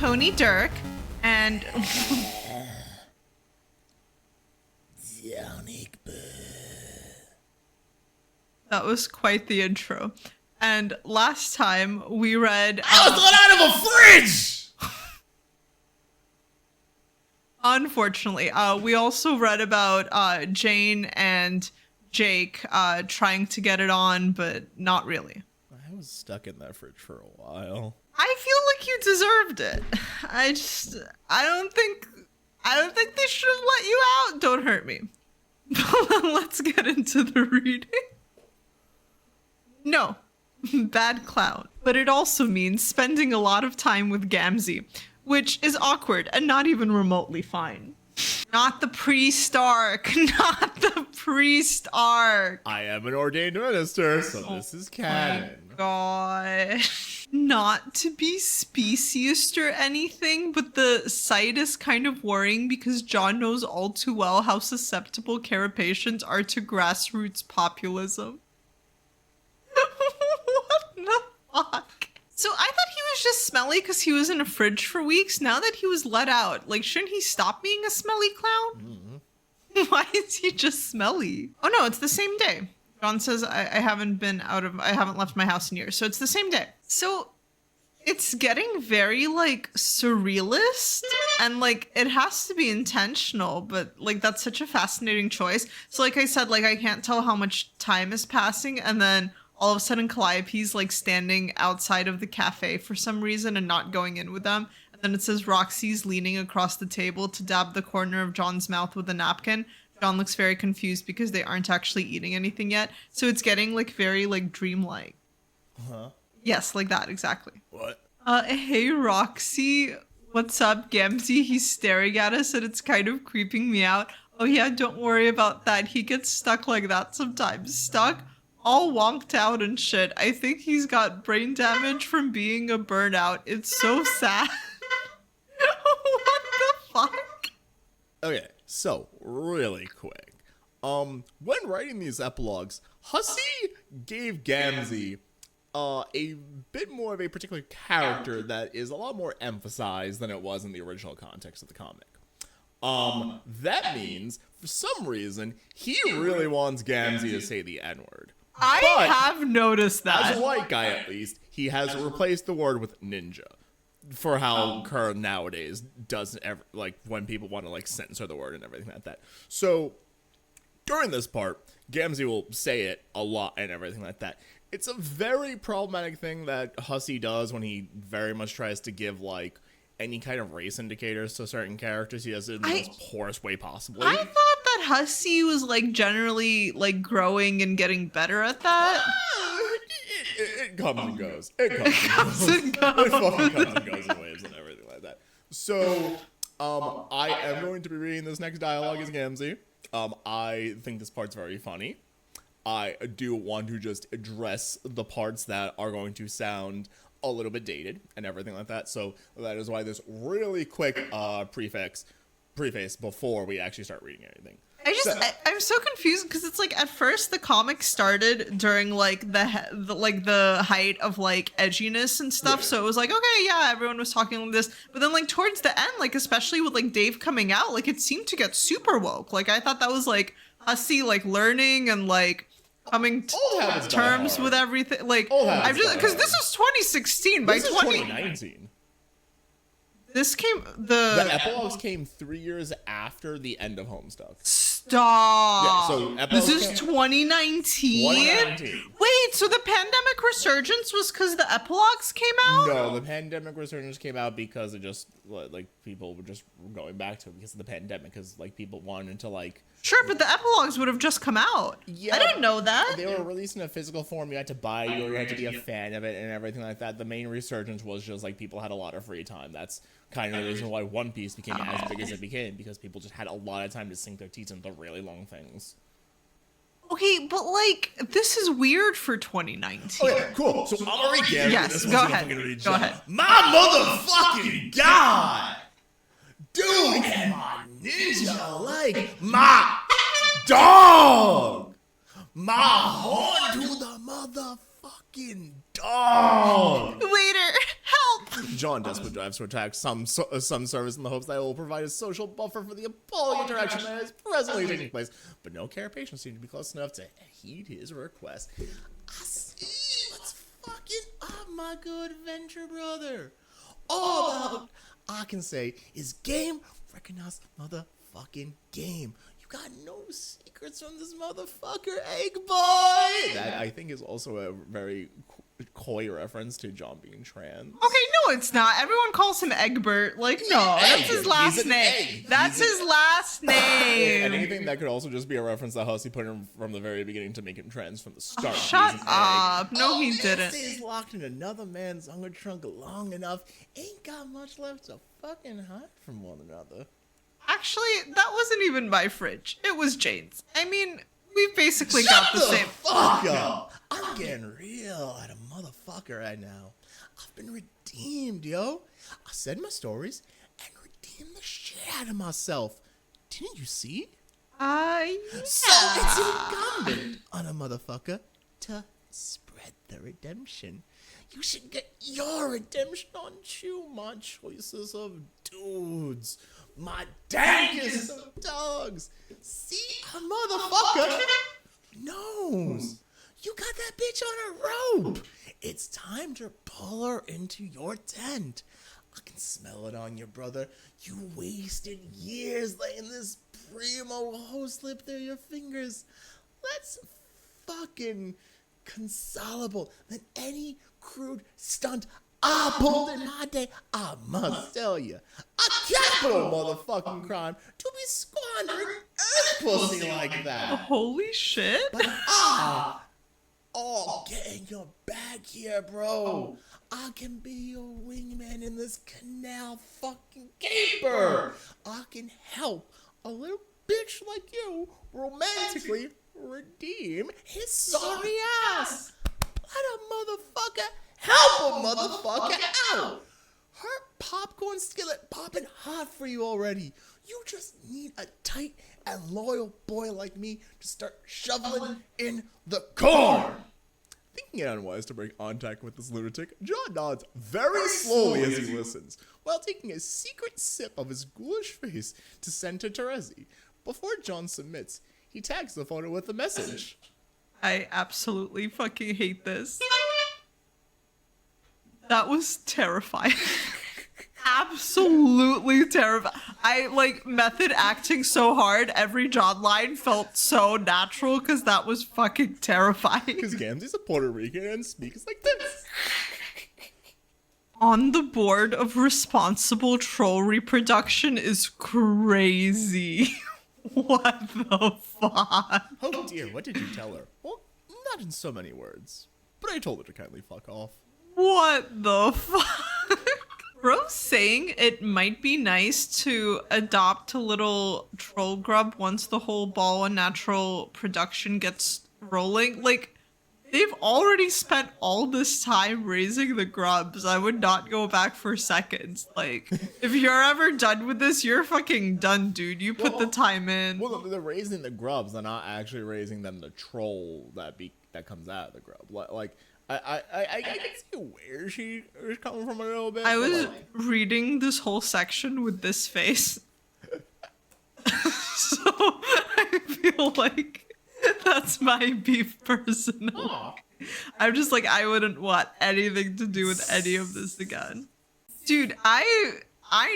Pony Dirk, and that was quite the intro. And last time we read... I was let out of a fridge! Unfortunately, we also read about Jane and Jake trying to get it on, but not really. I was stuck in that fridge for a while. I feel like you deserved it. I don't think they should have let you out. Don't hurt me. Let's get into the reading. No, bad clown. But it also means spending a lot of time with Gamzee, which is awkward and not even remotely fine. Not the priest arc. Not the priest arc. I am an ordained minister, so this is canon. God. Not to be speciest or anything, but the sight is kind of worrying because John knows all too well how susceptible Carapacians are to grassroots populism. What the fuck? So I thought he was just smelly because he was in a fridge for weeks. Now that he was let out, like, shouldn't he stop being a smelly clown? Mm-hmm. Why is he just smelly? Oh no, it's the same day. John says I haven't left my house in years. So it's the same day. So it's getting very like surrealist and like it has to be intentional, but like that's such a fascinating choice. So like I said, like I can't tell how much time is passing, and then all of a sudden Calliope's like standing outside of the cafe for some reason and not going in with them. And then it says Roxy's leaning across the table to dab the corner of John's mouth with a napkin. John looks very confused because they aren't actually eating anything yet. So it's getting like very like dreamlike. Huh? Yes, like that, exactly. What? Hey Roxy, what's up, Gamzee? He's staring at us and it's kind of creeping me out. Oh yeah, don't worry about that. He gets stuck like that sometimes. Stuck? All wonked out and shit. I think he's got brain damage from being a burnout. It's so sad. What the fuck? Okay, so really quick. When writing these epilogues, Hussey gave Gamzee a bit more of a particular character that is a lot more emphasized than it was in the original context of the comic. That means, for some reason, he really wants Gamzee to say the N-word. I have noticed that. As a white guy, at least, he has replaced the word with ninja. For how current nowadays doesn't ever, like, when people want to, like, censor the word and everything like that. So, during this part, Gamzee will say it a lot and everything like that. It's a very problematic thing that Hussey does when he very much tries to give, like, any kind of race indicators to certain characters. He does it in the most porous way possible. I thought that Hussey was, like, generally, like, growing and getting better at that. It comes and goes. It comes and goes. It fucking comes and goes in waves and everything like that. So, I am going to be reading this next dialogue as Gamzee. I think this part's very funny. I do want to just address the parts that are going to sound a little bit dated and everything like that. So that is why this really quick preface before we actually start reading anything. I'm so confused because it's like at first the comic started during like the height of like edginess and stuff. Yeah. So it was like, okay, yeah, everyone was talking like this. But then like towards the end, like especially with like Dave coming out, like it seemed to get super woke. Like I thought that was like Hussey like learning and like coming to terms with everything. Like I'm just because this is 2016 by 2019. The epilogues came 3 years after the end of Homestuck. Stop. Yeah, so this is 2019? Wait, so the pandemic resurgence was because the epilogues came out? No, the pandemic resurgence came out because it just, like, people were just going back to it because of the pandemic, because, like, people wanted to, like... Sure, but the epilogues would have just come out. Yeah, I didn't know that. They were released in a physical form. You had to buy it, or you had to be a fan of it and everything like that. The main resurgence was just, like, people had a lot of free time. That's kind of the reason why One Piece became as big as it became, because people just had a lot of time to sink their teeth into really long things. Okay, but like, this is weird for 2019. Okay, cool. So I'm already getting yes, go ahead. Go ahead. My motherfucking God! Dude, am I ninja like my dog? My horn to the motherfucking dog! Waiter, help! John desperately drives to attack some service in the hopes that it will provide a social buffer for the appalling interaction that is presently taking place. But no carapacians seem to be close enough to heed his request. I see what's fucking up, my good adventure brother. All about I can say is game recognized motherfucking game. You got no secrets from this motherfucker, egg boy. That I think is also a very coy reference to John being trans. Okay, no, it's not. Everyone calls him Egbert. Like, no, that's his last name. That's his last name. Anything that could also just be a reference that Hussey put in from the very beginning to make him trans from the start. Shut up. No, he didn't. Stays locked in another man's hunger trunk long enough. Ain't got much left to fucking hide from one another. Actually, that wasn't even my fridge. It was Jane's. I mean, we basically got the same. Fuck up. I'm getting real at a motherfucker right now. I've been redeemed, yo. I said my stories and redeemed the shit out of myself. Didn't you see? Yeah. So it's incumbent on a motherfucker to spread the redemption. You should get your redemption on you, my choices of dudes. My dankest of dogs. See, a motherfucker knows. You got that bitch on a rope. It's time to pull her into your tent. I can smell it on you, brother. You wasted years letting this primo hoe slip through your fingers. Let's fucking consolable than any crude stunt I pulled in my day. I must tell you, a capital motherfucking crime to be squandering earth pussy like that. Holy shit. But get in your bag here, bro. I can be your wingman in this canal fucking caper. I can help a little bitch like you romantically redeem his sorry ass. Let a motherfucker help a motherfucker out. Her popcorn skillet popping hot for you already. You just need a tight and loyal boy like me to start shoveling in the corn. Thinking it unwise to break contact with this lunatic, John nods very slowly as he listens, while taking a secret sip of his ghoulish face to send to Terezi. Before John submits, he tags the photo with a message. I absolutely fucking hate this. That was terrifying. Absolutely terrifying. I method acting so hard. Every John line felt so natural because that was fucking terrifying. Because Gamzee's a Puerto Rican and speaks like this. On the board of responsible troll reproduction is crazy. What the fuck? Oh dear, what did you tell her? Well, not in so many words. But I told her to kindly fuck off. What the fuck? Bro's saying it might be nice to adopt a little troll grub once the whole ball and natural production gets rolling. Like, they've already spent all this time raising the grubs. I would not go back for seconds. Like, if you're ever done with this, you're fucking done, dude. You put the time in. Well, they're raising the grubs. They're not actually raising them the troll that comes out of the grub. Like, I can see where she is coming from a little bit. I was reading this whole section with this face. So I feel like that's my beef personal. I'm just like, I wouldn't want anything to do with any of this again. Dude, I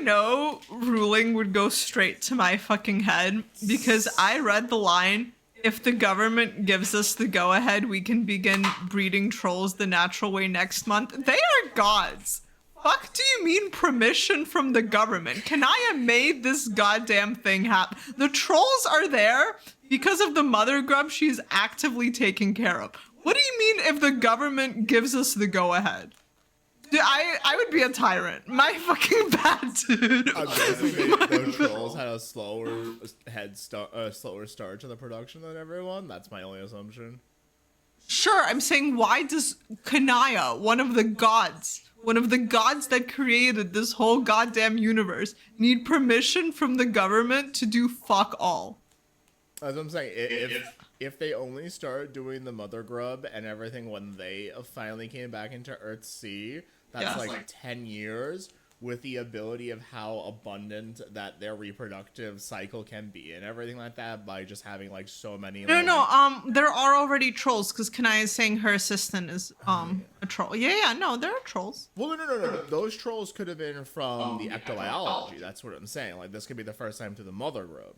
know ruling would go straight to my fucking head because I read the line, if the government gives us the go-ahead, we can begin breeding trolls the natural way next month. They are gods. Fuck do you mean permission from the government? Can I have made this goddamn thing happen? The trolls are there because of the mother grub she's actively taking care of. What do you mean if the government gives us the go-ahead? Dude, I would be a tyrant. My fucking bad, dude. I'm guessing those trolls had a slower start to the production than everyone. That's my only assumption. Sure, I'm saying why does Kanaya, one of the gods that created this whole goddamn universe, need permission from the government to do fuck all? As I'm saying, if they only start doing the mother grub and everything when they finally came back into Earthsea, That's like 10 years with the ability of how abundant that their reproductive cycle can be and everything like that by just having like so many. No, there are already trolls because Kanai is saying her assistant is a troll. Yeah, no, there are trolls. Well, no. Those trolls could have been from the ectobiology. That's what I'm saying. Like, this could be the first time to the mother grub.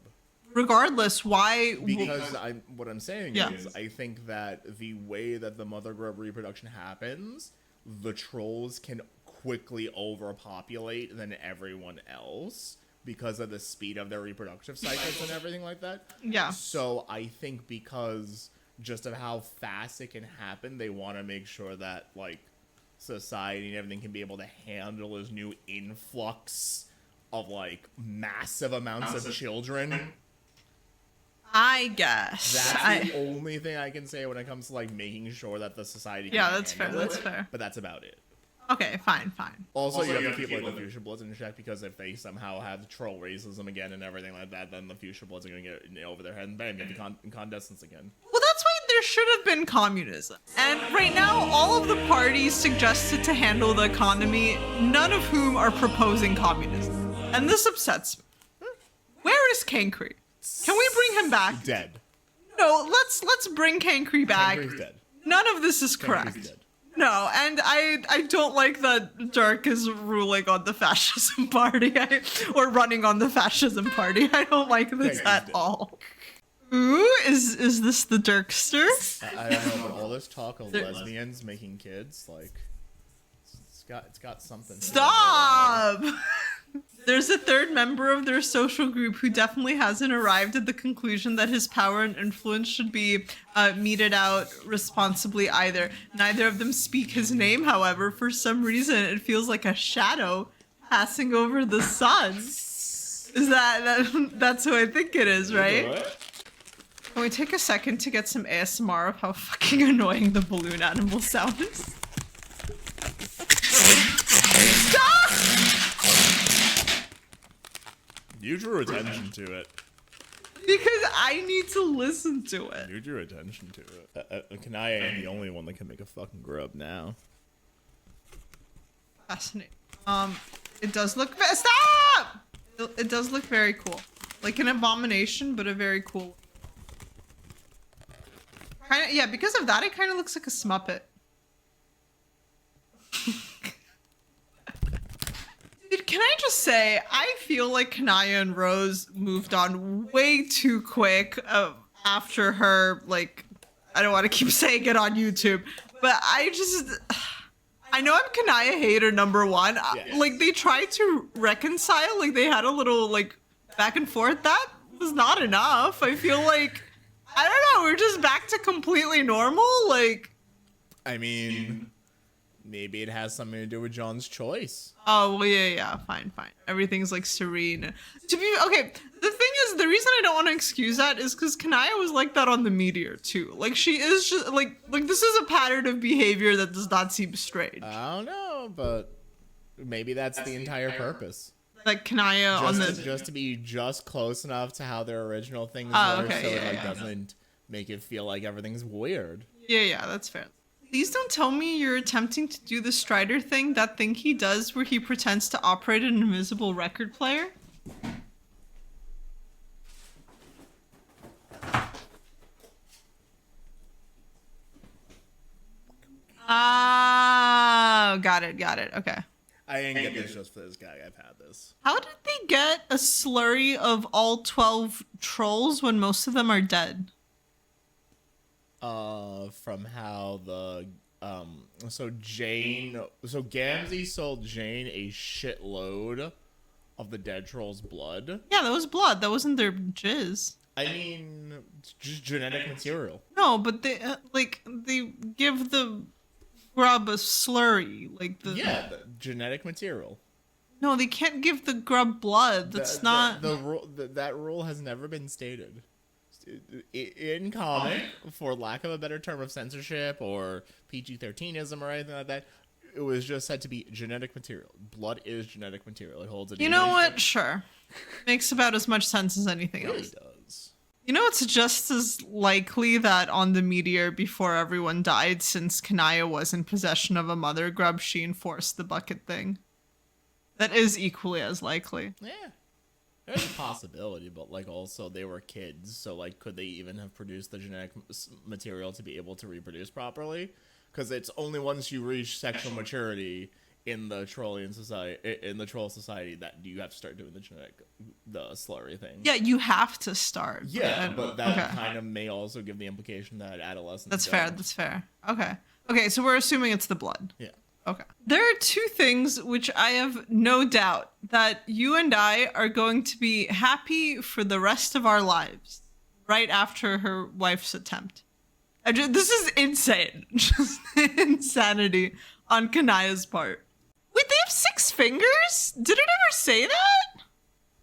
Regardless, why? Because what I'm saying is, I think that the way that the mother grub reproduction happens, the trolls can quickly overpopulate than everyone else because of the speed of their reproductive cycles and everything like that. Yeah. So I think because just of how fast it can happen, they want to make sure that like society and everything can be able to handle this new influx of like massive amounts of children. I guess That's the only thing I can say when it comes to like making sure that the society can that's fair. handle That's it, fair. But that's about it. Okay, fine. Also, you have to keep like the Fuchsia Bloods in check because if they somehow have troll racism again and everything like that, then the Fuchsia Bloods are going to get over their head and bam, you have the incandescents again. Well, that's why there should have been communism. And right now, all of the parties suggested to handle the economy, none of whom are proposing communism. And this upsets me. Where is Cancri? Can we bring him back? Dead. No, let's bring Cancri back. Cancre's dead. None of this is correct. Cancre's dead. No, and I don't like that Dirk is ruling on the fascism party or running on the fascism party. I don't like this at all. Ooh, is this the Dirkster? I don't know, but all this talk of lesbians making kids, like, it's got something. Stop! There's a third member of their social group who definitely hasn't arrived at the conclusion that his power and influence should be meted out responsibly either. Neither of them speak his name, however. For some reason, it feels like a shadow passing over the sun. That's who I think it is, right? Can we take a second to get some ASMR of how fucking annoying the balloon animal sound is? Stop! You drew attention to it. Because I need to listen to it. You drew attention to it. Kanaya ain't the only one that can make a fucking grub now. Fascinating. It does look stop! It does look very cool. Like an abomination, but a very cool. Kinda, yeah, because of that, it kind of looks like a Smuppet. Dude, can I just say, I feel like Kanaya and Rose moved on way too quick after her, like, I don't want to keep saying it on YouTube, but I know I'm Kanaya hater number one. Yeah. Like, they tried to reconcile, like, they had a little, like, back and forth. That was not enough. I feel like, I don't know, we're just back to completely normal, like. I mean, maybe it has something to do with John's choice. Oh, well, yeah, fine. Everything's, like, serene. Okay, the thing is, the reason I don't want to excuse that is because Kanaya was like that on The Meteor, too. Like, she is just, like, this is a pattern of behavior that does not seem strange. I don't know, but maybe that's the entire purpose. Like, Kanaya just to be just close enough to how their original things were, okay, so it doesn't make it feel like everything's weird. Yeah, that's fair. Please don't tell me you're attempting to do the Strider thing, that thing he does where he pretends to operate an invisible record player. Oh, got it. Okay. I didn't get this just for this guy. I've had this. How did they get a slurry of all 12 trolls when most of them are dead? From how the so Gamzee sold Jane a shitload of the dead troll's blood. Yeah, that was blood. That wasn't their jizz. I mean, just genetic material. No, but they they give the grub a slurry, like the the genetic material. No, they can't give the grub blood. That's not the rule. That rule has never been stated. In comic, for lack of a better term of censorship or PG-13ism or anything like that, it was just said to be genetic material. Blood is genetic material. It holds a. You know what? Sure, makes about as much sense as anything else. It really does. You know, it's just as likely that on the meteor before everyone died, since Kanaya was in possession of a mother grub, she enforced the bucket thing. That is equally as likely. Yeah. There's a possibility, but, like, also they were kids, so, like, could they even have produced the genetic material to be able to reproduce properly? Because it's only once you reach sexual maturity in the Trollian society, in the troll society, that you have to start doing the slurry thing. Yeah, you have to start. Yeah, but that kind of may also give the implication that adolescents That's don't. fair, that's fair. Okay, so we're assuming it's the blood. Yeah. Okay. There are two things which I have no doubt that you and I are going to be happy for the rest of our lives right after her wife's attempt. This is insane. Just insanity on Kanaya's part. Wait, they have 6 fingers? Did it ever say that?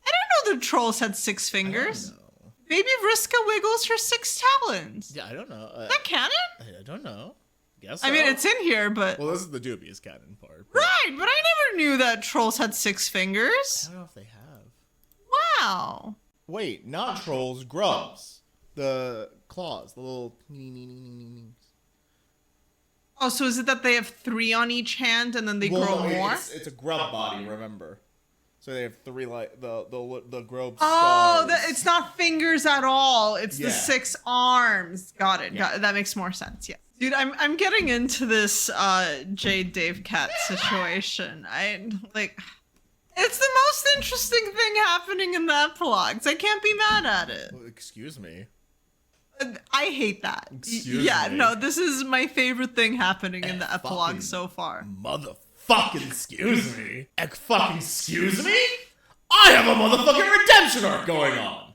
I didn't know the trolls had 6 fingers. I don't know. Maybe Vriska wiggles her 6 talons. Yeah, I don't know. Is that canon? I don't know. Guess I so. mean, it's in here, but... Well, this is the dubious canon part. Right, but I never knew that trolls had 6 fingers. I don't know if they have. Wow. Wait, not trolls, grubs. The claws, the little... Oh, so is it that they have 3 on each hand and then they grow more? It's a grub body, remember. So they have 3, like, the grub Oh, stars. it's not fingers at all. It's the Yeah. 6 arms. Got it. Yeah. That makes more sense. Yeah. Dude, I'm getting into this Jade Dave Cat situation. It's the most interesting thing happening in the epilogues. I can't be mad at it. Well, excuse me. I hate that. Excuse me. No, this is my favorite thing happening in the epilogue so far. Motherfucking excuse me. Fucking excuse me? I have a motherfucking redemption arc going on.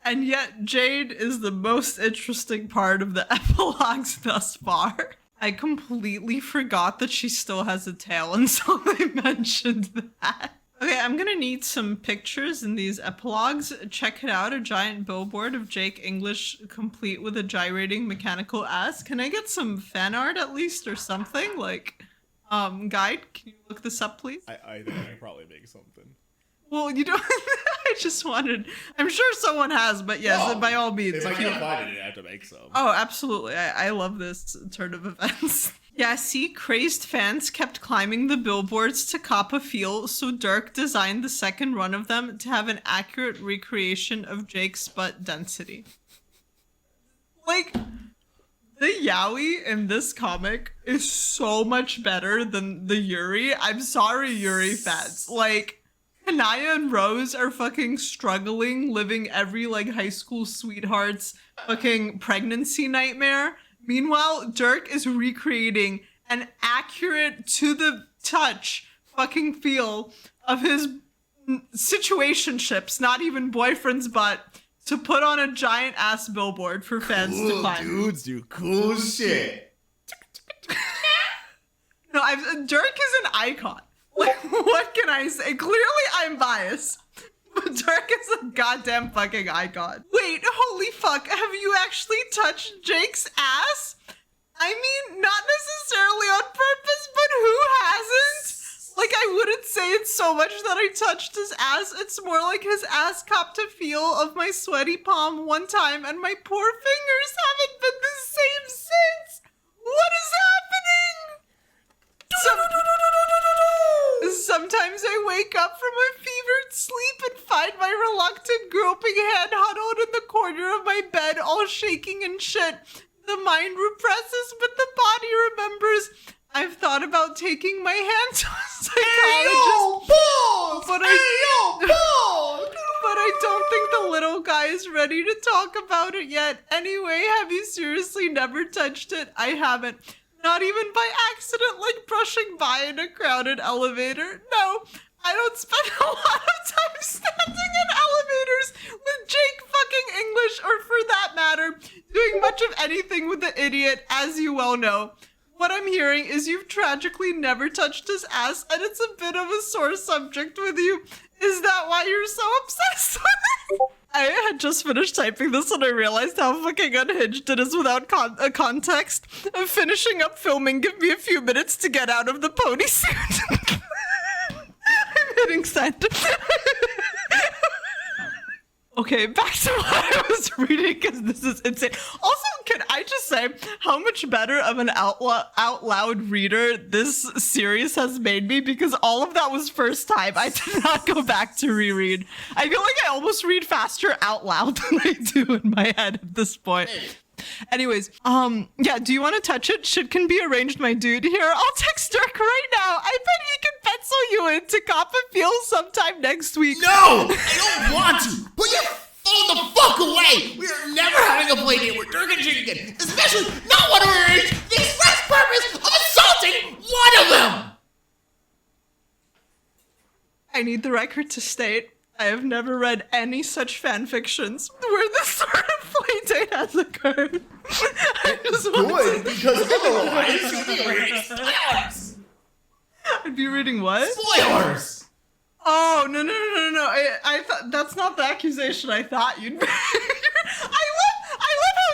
And yet, Jade is the most interesting part of the epilogues thus far. I completely forgot that she still has a tail until I mentioned that. Okay, I'm gonna need some pictures in these epilogues. Check it out, a giant billboard of Jake English complete with a gyrating mechanical ass. Can I get some fan art at least or something? Like, guide, can you look this up, please? I think I can probably make something. Well, you don't. I just wanted. I'm sure someone has, but yes, by all means. If I can't find it, I have to make some. Oh, absolutely. I love this turn of events. Yeah, see, crazed fans kept climbing the billboards to cop a feel, so Dirk designed the second run of them to have an accurate recreation of Jake's butt density. Like, the yaoi in this comic is so much better than the Yuri. I'm sorry, Yuri fans. Like, Kanaya and Rose are fucking struggling, living every, like, high school sweetheart's fucking pregnancy nightmare. Meanwhile, Dirk is recreating an accurate, to the touch fucking feel of his situationships, not even boyfriend's butt, to put on a giant ass billboard for fans to climb. Dudes do cool shit. No, Dirk is an icon. Like, what can I say? Clearly, I'm biased. But Dirk is a goddamn fucking icon. Wait, holy fuck, have you actually touched Jake's ass? I mean, not necessarily on purpose, but who hasn't? Like, I wouldn't say it's so much that I touched his ass. It's more like his ass copped a feel of my sweaty palm one time, and my poor fingers haven't been the same since. What is happening? Sometimes I wake up from a fevered sleep and find my reluctant, groping head huddled in the corner of my bed, all shaking and shit. The mind represses, but the body remembers. I've thought about taking my hand to a psychologist, but I don't think the little guy is ready to talk about it yet. Anyway, have you seriously never touched it? I haven't. Not even by accident, like brushing by in a crowded elevator. No, I don't spend a lot of time standing in elevators with Jake fucking English, or for that matter, doing much of anything with the idiot, as you well know. What I'm hearing is you've tragically never touched his ass, and it's a bit of a sore subject with you. Is that why you're so obsessed with it? I had just finished typing this and I realized how fucking unhinged it is without a context. I'm finishing up filming. Give me a few minutes to get out of the pony suit. I'm hitting send. Okay, back to what I was reading because this is insane. Also, can I just say how much better of an out loud reader this series has made me? Because all of that was first time. I did not go back to reread. I feel like I almost read faster out loud than I do in my head at this point. Anyways, yeah, do you want to touch it? Shit can be arranged, my dude. Here, I'll text Dirk right now. I bet he can pencil you in to cop a feel sometime next week. No! I don't want to! Put your phone the fuck away! We are never having a play date with Dirk and Jake again, especially not one of our age, the express purpose of assaulting one of them! I need the record to state I have never read any such fan fictions where this sort of playdate has occurred. I just Good, because otherwise you'll be reading spoilers! I'd be reading what? Spoilers! Oh, no. I thought that's not the accusation I thought you'd be. I love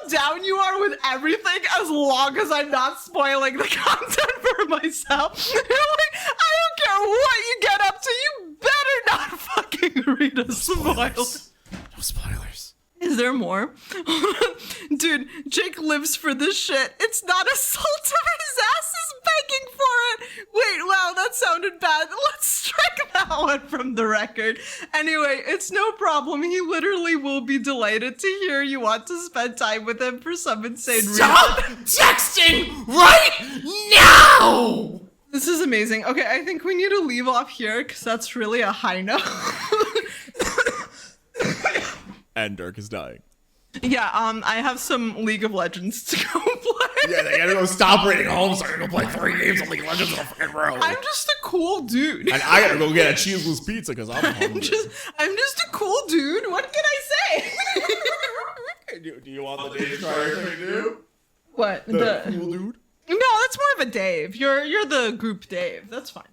how down you are with everything as long as I'm not spoiling the content for myself. You're like, I don't care what you get up to, you better not fucking read a spoiler. No spoilers. Is there more? Dude, Jake lives for this shit. It's not assault if his ass is begging for it. Wait, wow, that sounded bad. Let's strike that one from the record. Anyway, it's no problem. He literally will be delighted to hear you want to spend time with him for some insane reason. Stop texting right now! This is amazing. Okay, I think we need to leave off here because that's really a high note. And Dirk is dying. Yeah, I have some League of Legends to go play. Yeah, they gotta go stop reading home so I can go play 3 games of League of Legends in a fucking row. I'm just a cool dude. And I gotta go get a cheeseless pizza because I'm hungry. I'm just a cool dude. What can I say? Do you want the Dave Trier thing to do? What? The cool dude? No, that's more of a Dave. You're the group Dave. That's fine.